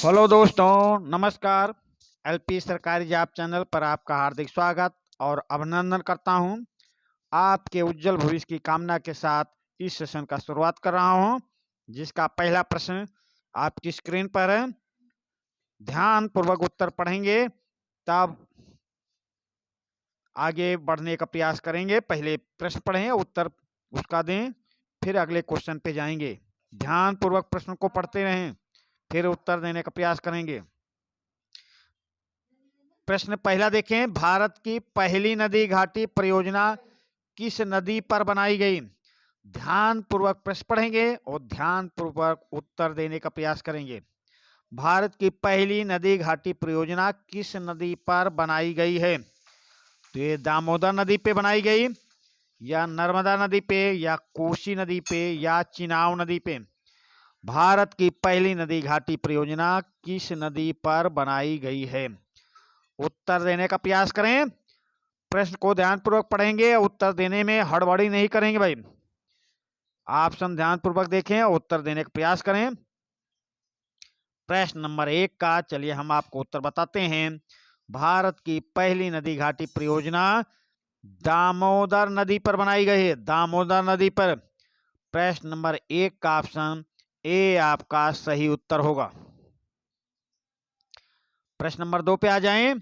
Hello दोस्तों, नमस्कार। LP सरकारी जॉब चैनल पर आपका हार्दिक स्वागत और अभिनंदन करता हूं। आपके उज्जवल भविष्य की कामना के साथ इस सेशन का शुरुआत कर रहा हूं, जिसका पहला प्रश्न आपकी स्क्रीन पर है। ध्यान पूर्वक उत्तर पढ़ेंगे, तब आगे बढ़ने का प्रयास करेंगे। पहले प्रश्न पढ़ें, उत्तर उसका दें, फिर अगले क्वेश्चन पे जाएंगे। ध्यान पूर्वक प्रश्न को पढ़ते रहें, फिर उत्तर देने का प्रयास करेंगे। प्रश्न पहला देखें, भारत की पहली नदी घाटी परियोजना किस नदी पर बनाई गई? ध्यान पूर्वक प्रश्न पढ़ेंगे और ध्यान पूर्वक उत्तर देने का प्रयास करेंगे। भारत की पहली नदी घाटी परियोजना किस नदी पर बनाई गई है? तो ये दामोदर नदी पे बनाई गई, या नर्मदा नदी पे, या कोसी नदी पे, या चिनाब नदी पे? भारत की पहली नदी घाटी परियोजना किस नदी पर बनाई गई है? उत्तर देने का प्रयास करें। प्रश्न को ध्यानपूर्वक पढ़ेंगे, उत्तर देने में हड़बड़ी नहीं करेंगे भाई। ऑप्शन ध्यानपूर्वक देखें, उत्तर देने का प्रयास करें। प्रश्न नंबर 1 का चलिए हम आपको उत्तर बताते हैं। भारत की पहली नदी घाटी परियोजना दामोदर नदी पर बनाई गई है, दामोदर नदी पर। प्रश्न नंबर 1 का ऑप्शन ए आपका सही उत्तर होगा। प्रश्न नंबर 2 पे आ जाएं।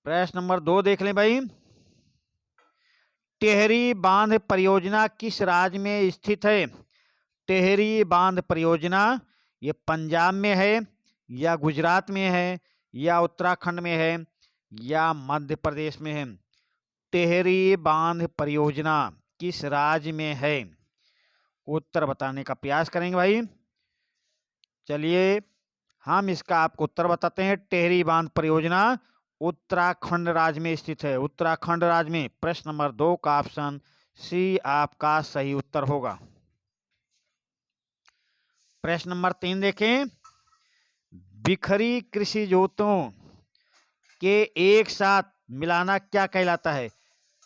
प्रश्न नंबर 2 देख लें भाई। टिहरी बांध परियोजना किस राज्य में स्थित है? टिहरी बांध परियोजना ये पंजाब में है, या गुजरात में है, या उत्तराखंड में है, या मध्य प्रदेश में है? टिहरी बांध परियोजना किस राज्य में है? उत्तर बताने का प्रयास करेंगे भाई। चलिए हम इसका आपको उत्तर बताते हैं। टिहरी बांध परियोजना उत्तराखंड राज्य में स्थित है, उत्तराखंड राज्य में। प्रश्न नंबर 2 का ऑप्शन सी आपका सही उत्तर होगा। प्रश्न नंबर 3 देखें। बिखरी कृषि जोतों के एक साथ मिलाना क्या कहलाता है?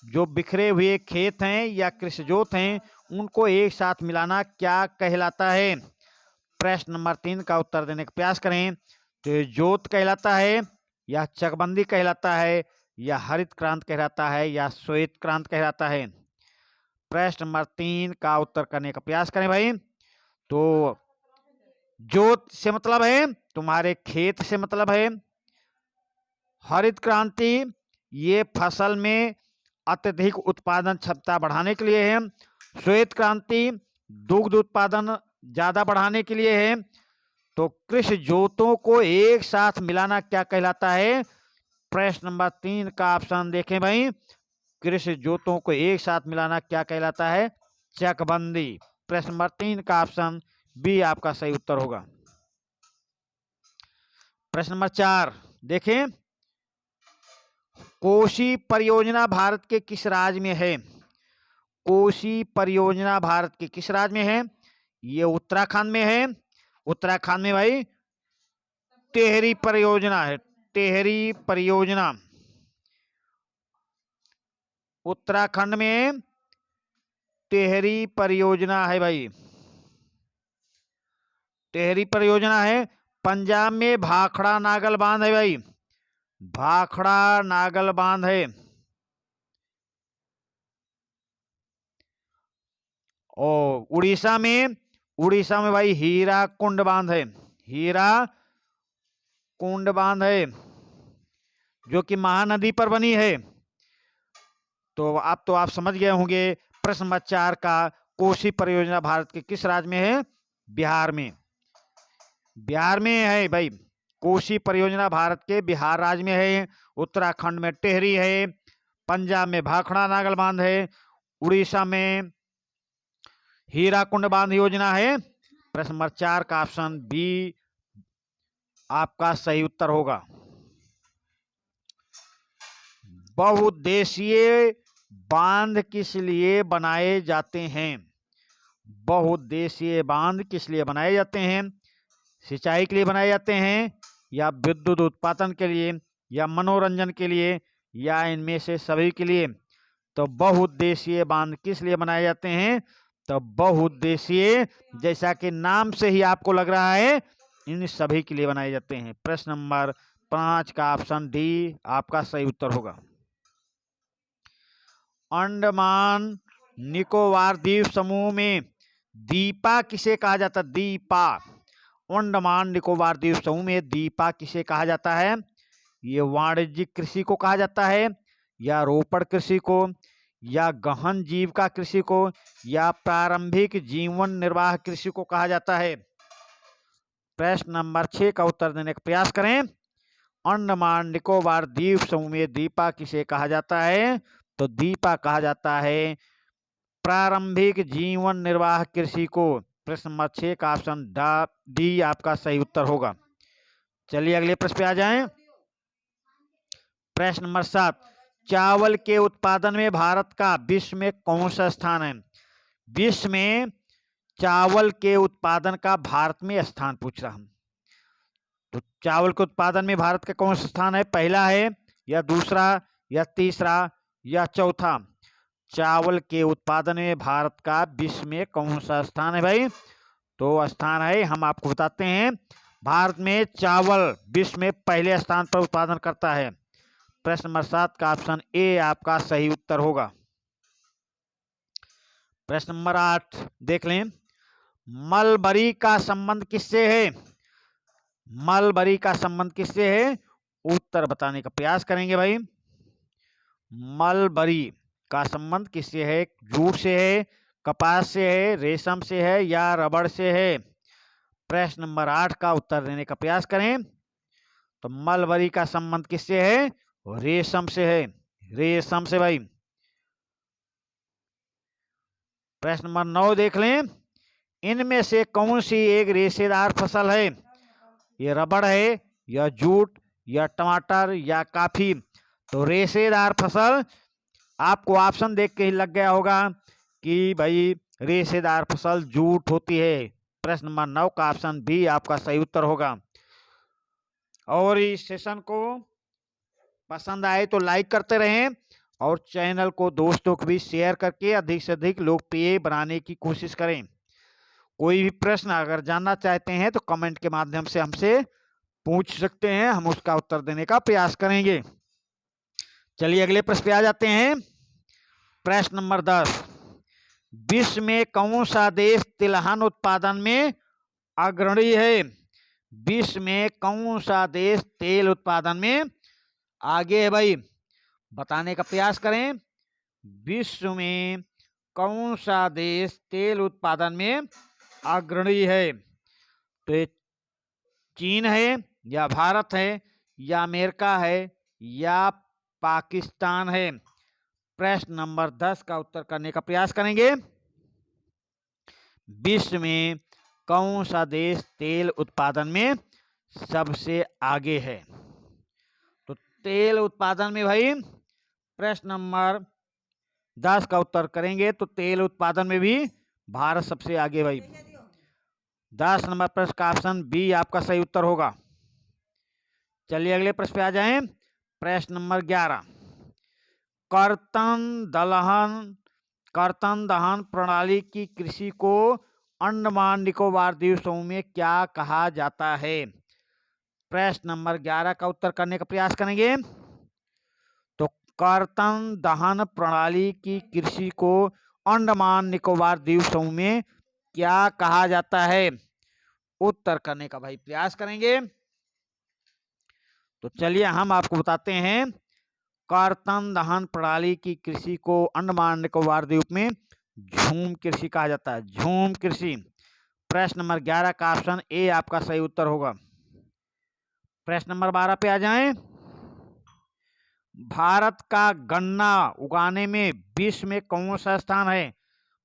जो बिखरे हुए खेत हैं या कृषि जोत हैं, उनको एक साथ मिलाना क्या कहलाता है? प्रश्न नंबर 3 का उत्तर देने का प्रयास करें। तो ये जोत कहलाता है, या चकबंदी कहलाता है, या हरित क्रांति कहलाता है, या श्वेत क्रांति कहलाता है? प्रश्न नंबर 3 का उत्तर करने का प्रयास करें भाई। तो जोत से मतलब है तुम्हारे खेत से मतलब है। हरित क्रांति ये फसल में अत्यधिक उत्पादन क्षमता बढ़ाने के लिए है। श्वेत क्रांति दुग्ध उत्पादन ज्यादा बढ़ाने के लिए है। तो कृषि जोतों को एक साथ मिलाना क्या कहलाता है? प्रश्न नंबर 3 का ऑप्शन देखें भाई। कृषि जोतों को एक साथ मिलाना क्या कहलाता है? चकबंदी। प्रश्न नंबर 3 का ऑप्शन बी आपका सही उत्तर होगा। प्रश्न नंबर 4 देखें। कोसी परियोजना भारत के किस राज्य में है? कोसी परियोजना भारत के किस राज्य में है? ये उत्तराखंड में है। उत्तराखंड में भाई टिहरी परियोजना है, टिहरी परियोजना उत्तराखंड में टिहरी परियोजना है भाई, टिहरी परियोजना है। पंजाब में भाखड़ा नागल बांध है भाई, भाखड़ा नागल बांध है। और उड़ीसा में भाई हीरा कुंड बांध है, हीरा कुंड बांध है, जो कि महानदी पर बनी है। तो आप समझ गए होंगे। प्रश्न नंबर 4 का कोसी परियोजना भारत के किस राज्य में है? बिहार में, बिहार में है भाई। कोसी परियोजना भारत के बिहार राज्य में है। उत्तराखंड में टिहरी है, पंजाब में भाखड़ा नागल बांध है, उड़ीसा में हीराकुंड बांध योजना है। प्रश्न नंबर 4 का ऑप्शन बी आपका सही उत्तर होगा। बहुउद्देशीय बांध किस लिए बनाए जाते हैं? बहुउद्देशीय बांध किस लिए बनाए जाते हैं? सिंचाई के लिए बनाए जाते हैं, या विद्युत उत्पादन के लिए, या मनोरंजन के लिए, या इनमें से सभी के लिए? तो बहुउद्देशीय बांध किस लिए बनाए जाते हैं? तो बहुउद्देशीय, जैसा कि नाम से ही आपको लग रहा है, इन सभी के लिए बनाए जाते हैं। प्रश्न नंबर 5 का ऑप्शन डी आपका सही उत्तर होगा। अंडमान निकोबार द्वीप समूह में दीपा किसे कहा जाता है? दीपा। अंडमान निकोबार द्वीप समूह में दीपा किसे कहा जाता है? ये वाणिज्यिक कृषि को कहा जाता है, या रोपड़ कृषि को, या गहन जीविका कृषि को, या प्रारंभिक जीवन निर्वाह कृषि को कहा जाता है? प्रश्न नंबर 6 का उत्तर देने का प्रयास करें। अंडमान निकोबार द्वीप समूह में दीपा किसे कहा जाता है? तो दीपा कहा जाता है प्रारंभिक जीवन निर्वाह कृषि को। प्रश्न नंबर 6 का ऑप्शन डी आपका सही उत्तर होगा। चलिए अगले प्रश्न पे आ जाएं। प्रश्न नंबर 7, चावल के उत्पादन में भारत का विश्व में कौन सा स्थान है? विश्व में चावल के उत्पादन का भारत में स्थान पूछ रहा हूं। तो चावल के उत्पादन में भारत का कौन सा स्थान है? पहला है, या दूसरा, या तीसरा, या चौथा? चावल के उत्पादन में भारत का विश्व में कौन सा स्थान है भाई? तो स्थान है, हम आपको बताते हैं, भारत में चावल विश्व में पहले स्थान पर उत्पादन करता है। प्रश्न नंबर 7 का ऑप्शन ए आपका सही उत्तर होगा। प्रश्न नंबर 8 देख लें। मलबरी का संबंध किससे है? मलबरी का संबंध किससे है? उत्तर बताने का प्रयास करेंगे भाई। मलबरी का संबंध किससे है? जूट से है, कपास से है, रेशम से है, या रबड़ से है? प्रश्न नंबर 8 का उत्तर देने का प्रयास करें। तो मलबरी का संबंध किससे है? रेशम से है, रेशम से भाई। प्रश्न नंबर 9 देख लें। इनमें से कौन सी एक रेशेदार फसल है? ये रबड़ है, या जूट, या टमाटर, या कॉफी? तो रेशेदार फसल, आपको ऑप्शन देख के ही लग गया होगा कि भाई रेशेदार फसल जूट होती है। प्रश्न नंबर 9 का ऑप्शन बी आपका सही उत्तर होगा। और इस सेशन को पसंद आए तो लाइक करते रहें, और चैनल को दोस्तों को भी शेयर करके अधिक से अधिक लोकप्रिय बनाने की कोशिश करें। कोई भी प्रश्न अगर जानना चाहते हैं तो कमेंट के माध्यम से हमसे पूछ सकते हैं, हम उसका उत्तर देने का प्रयास करेंगे। चलिए अगले प्रश्न पे आ जाते हैं। प्रश्न नंबर 10, विश्व में कौन सा देश तिलहन उत्पादन में अग्रणी है? विश्व में कौन सा देश तेल उत्पादन में आगे है भाई? बताने का प्रयास करें। विश्व में कौन सा देश तेल उत्पादन में अग्रणी है? तो ये चीन है, या भारत है, या अमेरिका है, या पाकिस्तान है? प्रश्न नंबर 10 का उत्तर करने का प्रयास करेंगे। विश्व में कौन सा देश तेल उत्पादन में सबसे आगे है? तो तेल उत्पादन में भाई प्रश्न नंबर 10 का उत्तर करेंगे तो तेल उत्पादन में भी भारत सबसे आगे भाई। 10 नंबर प्रश्न का ऑप्शन बी आपका सही उत्तर होगा। चलिए अगले प्रश्न पे आ जाएं। प्रश्न नंबर 11, कर्तन दहन प्रणाली की कृषि को अंडमान निकोबार द्वीप समूह में क्या कहा जाता है? प्रश्न नंबर 11 का उत्तर करने का प्रयास करेंगे। तो कर्तन दहन प्रणाली की कृषि को अंडमान निकोबार द्वीप समूह में क्या कहा जाता है? उत्तर करने का भाई प्रयास करेंगे। तो चलिए हम आपको बताते हैं, कर्तन दहन प्रणाली की कृषि को अंडमान निकोबार द्वीप में झूम कृषि कहा जाता है, झूम कृषि। प्रश्न नंबर 11 का ऑप्शन ए आपका सही उत्तर होगा। प्रश्न नंबर 12 पे आ जाएं। भारत का गन्ना उगाने में विश्व में कौन सा स्थान है?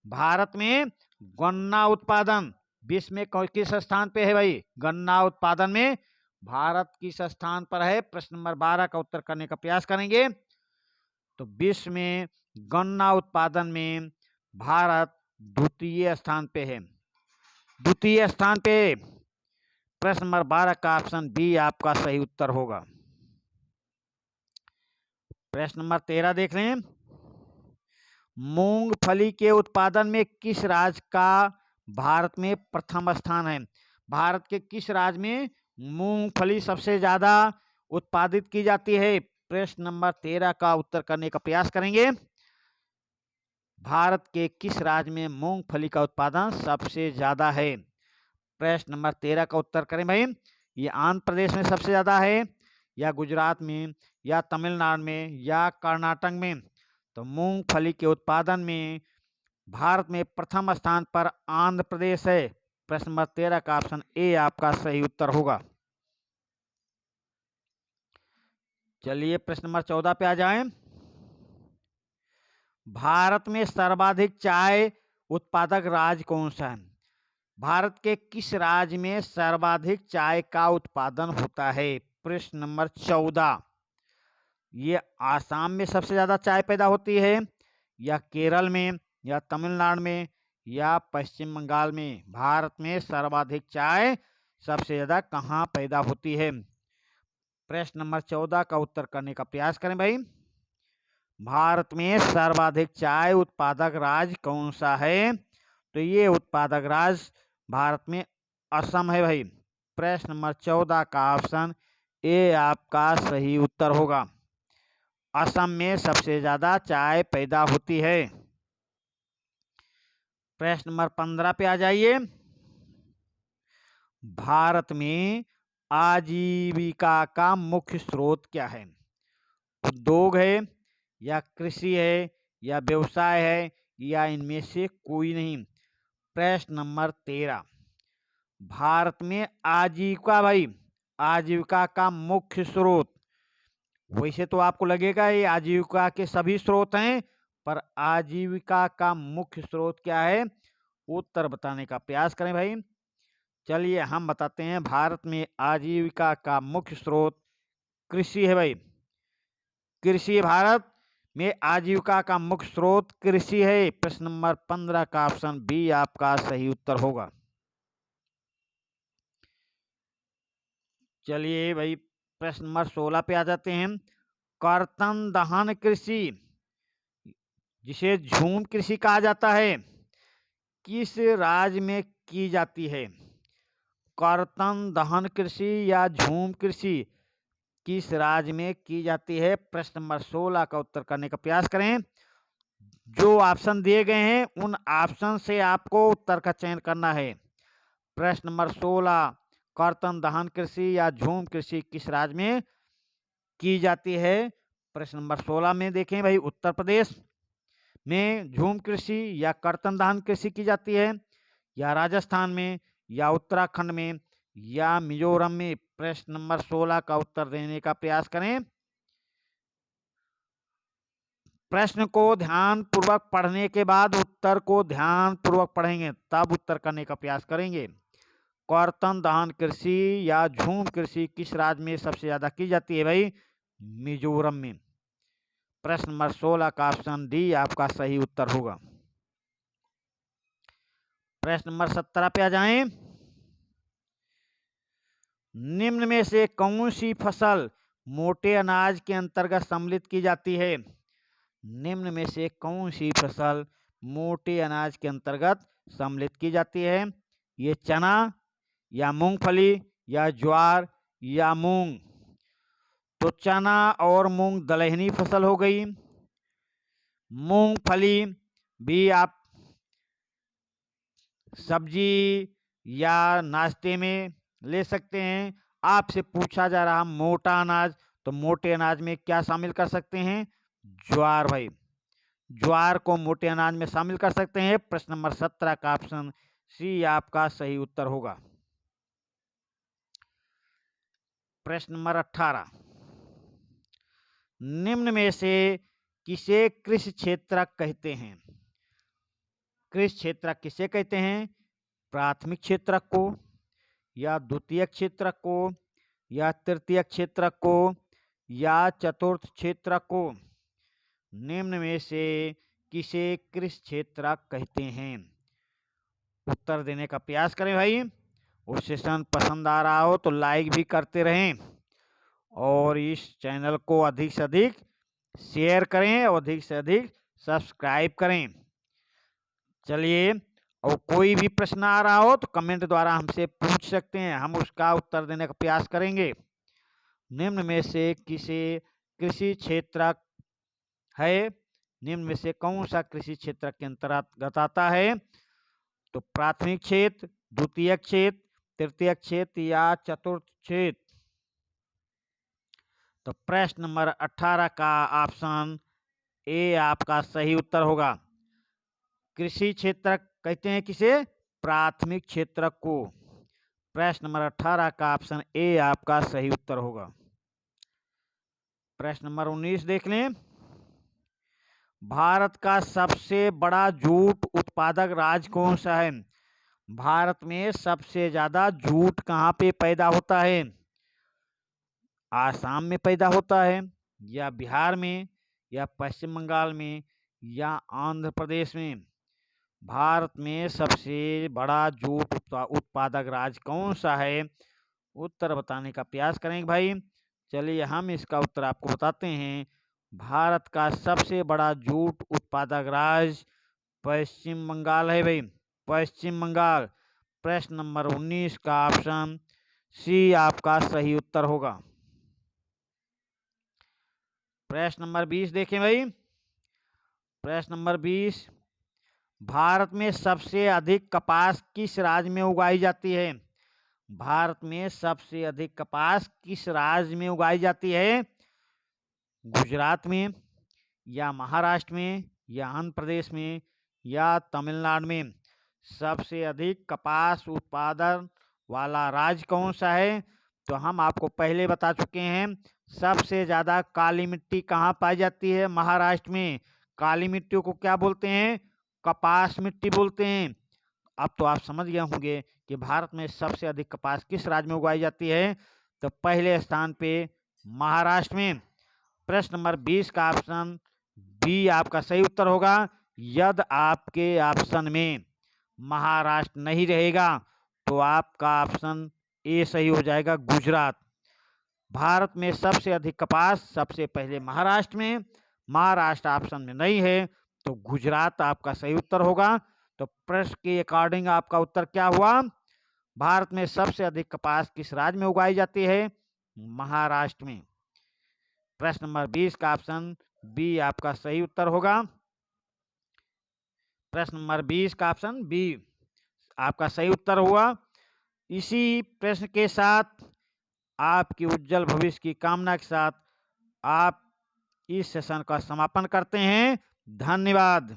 भारत में गन्ना उत्पादन विश्व में किस स्थान पे है भाई? गन्ना उत्पादन में भारत किस स्थान पर है? प्रश्न नंबर 12 का उत्तर करने का प्रयास करेंगे। तो विश्व में गन्ना उत्पादन में भारत द्वितीय स्थान पे है, द्वितीय स्थान पे। प्रश्न नंबर 12 का ऑप्शन बी आपका सही उत्तर होगा। प्रश्न नंबर 13 देख लें। मूंगफली के उत्पादन में किस राज्य का भारत में प्रथम स्थान है? भारत के किस राज्य में मूंगफली सबसे ज्यादा उत्पादित की जाती है? प्रश्न नंबर 13 का उत्तर करने का प्रयास करेंगे। भारत के किस राज्य में मूंगफली का उत्पादन सबसे ज्यादा है? प्रश्न नंबर 13 का उत्तर करें भाई। ये आंध्र प्रदेश में सबसे ज्यादा है, या गुजरात में, या तमिलनाडु में, या कर्नाटक में? तो मूंगफली के उत्पादन में भारत में प्रथम स्थान पर आंध्र प्रदेश है। प्रश्न नंबर 13 का ऑप्शन ए आपका सही उत्तर होगा। चलिए प्रश्न नंबर 14 पे आ जाएं। भारत में सर्वाधिक चाय उत्पादक राज्य कौन सा है? भारत के किस राज्य में सर्वाधिक चाय का उत्पादन होता है? प्रश्न नंबर 14। ये आसाम में सबसे ज्यादा चाय पैदा होती है, या केरल में, या तमिलनाडु में, या पश्चिम बंगाल में? भारत में सर्वाधिक चाय सबसे ज्यादा कहाँ पैदा होती है? प्रश्न नंबर 14 का उत्तर करने का प्रयास करें भाई। भारत में सर्वाधिक चाय उत्पादक राज्य कौन सा है? तो ये उत्पादक राज्य भारत में असम है भाई। प्रश्न नंबर 14 का ऑप्शन ए आपका सही उत्तर होगा। असम में सबसे ज्यादा चाय पैदा होती है। प्रश्न नंबर 15 पे आ जाइए। भारत में आजीविका का मुख्य स्रोत क्या है? उद्योग है, या कृषि है, या व्यवसाय है, या इनमें से कोई नहीं? प्रश्न नंबर 13। भारत में आजीविका भाई, आजीविका का मुख्य स्रोत, वैसे तो आपको लगेगा ये आजीविका के सभी स्रोत हैं, पर आजीविका का मुख्य स्रोत क्या है? उत्तर बताने का प्रयास करें भाई। चलिए हम बताते हैं। भारत में आजीविका का मुख्य स्रोत कृषि है भाई। कृषि, भारत में आजीविका का मुख्य स्रोत कृषि है। प्रश्न नंबर 15 का ऑप्शन बी आपका सही उत्तर होगा। चलिए भाई प्रश्न नंबर 16 पे आ जाते हैं। कर्तन दहन कृषि, जिसे झूम कृषि कहा जाता है, किस राज्य में की जाती है? कर्तन दहन कृषि या झूम कृषि किस राज्य में की जाती है? प्रश्न नंबर 16 का उत्तर करने का प्रयास करें। जो ऑप्शन दिए गए हैं उन ऑप्शन से आपको उत्तर का चयन करना है। प्रश्न नंबर 16, कर्तन दहन कृषि या झूम कृषि किस राज्य में की जाती है? प्रश्न नंबर 16 में देखें भाई, उत्तर प्रदेश में झूम कृषि या कर्तन दहन कृषि की जाती है, या राजस्थान में, या उत्तराखंड में, या मिजोरम में? प्रश्न नंबर 16 का उत्तर देने का प्रयास करें। प्रश्न को ध्यान पूर्वक पढ़ने के बाद उत्तर को ध्यान पूर्वक पढ़ेंगे, तब उत्तर करने का प्रयास करेंगे। कर्तन दहन कृषि या झूम कृषि किस राज्य में सबसे ज्यादा की जाती है भाई? मिजोरम में। प्रश्न नंबर 16 का ऑप्शन डी आपका सही उत्तर होगा। प्रश्न नंबर 17 पे आ जाएं। निम्न में से कौन सी फसल मोटे अनाज के अंतर्गत सम्मिलित की जाती है? निम्न में से कौन सी फसल मोटे अनाज के अंतर्गत सम्मिलित की जाती है? ये चना, या मूंगफली, या ज्वार, या मूंग? तो चना और मूंग दलहनी फसल हो गई। मूंगफली भी आप सब्जी या नाश्ते में ले सकते हैं। आपसे पूछा जा रहा मोटा अनाज, तो मोटे अनाज में क्या शामिल कर सकते हैं? ज्वार भाई, ज्वार को मोटे अनाज में शामिल कर सकते हैं। प्रश्न नंबर 17 का ऑप्शन सी आपका सही उत्तर होगा। प्रश्न नंबर 18, निम्न में से किसे कृषि क्षेत्रक कहते हैं? कृषि क्षेत्रक किसे कहते हैं? प्राथमिक क्षेत्रक को, या द्वितीयक क्षेत्रक को, या तृतीयक क्षेत्रक को, या चतुर्थ क्षेत्रक को? निम्न में से किसे कृषि क्षेत्रक कहते हैं? उत्तर देने का प्रयास करें भाई। और सेशन पसंद आ रहा हो तो लाइक भी करते रहें, और इस चैनल को अधिक से अधिक शेयर करें और अधिक से अधिक सब्सक्राइब करें। चलिए, और कोई भी प्रश्न आ रहा हो तो कमेंट द्वारा हमसे पूछ सकते हैं, हम उसका उत्तर देने का प्रयास करेंगे। निम्न में से किसे कृषि क्षेत्र है, निम्न में से कौन सा कृषि क्षेत्र के अंतर्गत आता है? तो प्राथमिक क्षेत्र, द्वितीयक क्षेत्र, तृतीयक क्षेत्र या चतुर्थ क्षेत्र? तो प्रश्न नंबर 18 का ऑप्शन ए आपका सही उत्तर होगा। कृषि क्षेत्र कहते हैं किसे? प्राथमिक क्षेत्र को। प्रश्न नंबर 18 का ऑप्शन ए आपका सही उत्तर होगा। प्रश्न नंबर 19 देख लें। भारत का सबसे बड़ा जूट उत्पादक राज्य कौन सा है? भारत में सबसे ज्यादा जूट कहाँ पे पैदा होता है? आसाम में पैदा होता है, या बिहार में, या पश्चिम बंगाल में, या आंध्र प्रदेश में? भारत में सबसे बड़ा जूट उत्पादक राज्य कौन सा है? उत्तर बताने का प्रयास करेंगे भाई। चलिए, हम इसका उत्तर आपको बताते हैं। भारत का सबसे बड़ा जूट उत्पादक राज्य पश्चिम बंगाल है भाई, पश्चिम बंगाल। प्रश्न नंबर 19 का ऑप्शन सी आपका सही उत्तर होगा। प्रश्न नंबर 20 देखें भाई। प्रश्न नंबर 20, भारत में सबसे अधिक कपास किस राज्य में उगाई जाती है? भारत में सबसे अधिक कपास किस राज्य में उगाई जाती है? गुजरात में, या महाराष्ट्र में, या आंध्र प्रदेश में, या तमिलनाडु में? सबसे अधिक कपास उत्पादन वाला राज्य कौन सा है? तो हम आपको पहले बता चुके हैं, सबसे ज्यादा काली मिट्टी कहाँ पाई जाती है? महाराष्ट्र में। काली मिट्टी को क्या बोलते हैं? कपास मिट्टी बोलते हैं। अब तो आप समझ गए होंगे कि भारत में सबसे अधिक कपास किस राज्य में उगाई जाती है। तो पहले स्थान पे महाराष्ट्र में। प्रश्न नंबर 20 का ऑप्शन बी आपका सही उत्तर होगा। यदि आपके ऑप्शन में महाराष्ट्र नहीं रहेगा तो आपका ऑप्शन ए सही हो जाएगा, गुजरात। भारत में सबसे अधिक कपास सबसे पहले महाराष्ट्र में, महाराष्ट्र ऑप्शन में नहीं है तो गुजरात आपका सही उत्तर होगा। तो प्रश्न के अकॉर्डिंग आपका उत्तर क्या हुआ? भारत में सबसे अधिक कपास किस राज्य में उगाई जाती है? महाराष्ट्र में। प्रश्न नंबर 20 का ऑप्शन बी आपका सही उत्तर होगा। प्रश्न नंबर 20 का ऑप्शन बी आपका सही उत्तर हुआ। इसी प्रश्न के साथ आपकी उज्जवल भविष्य की कामना के साथ आप इस सेशन का समापन करते हैं। धन्यवाद।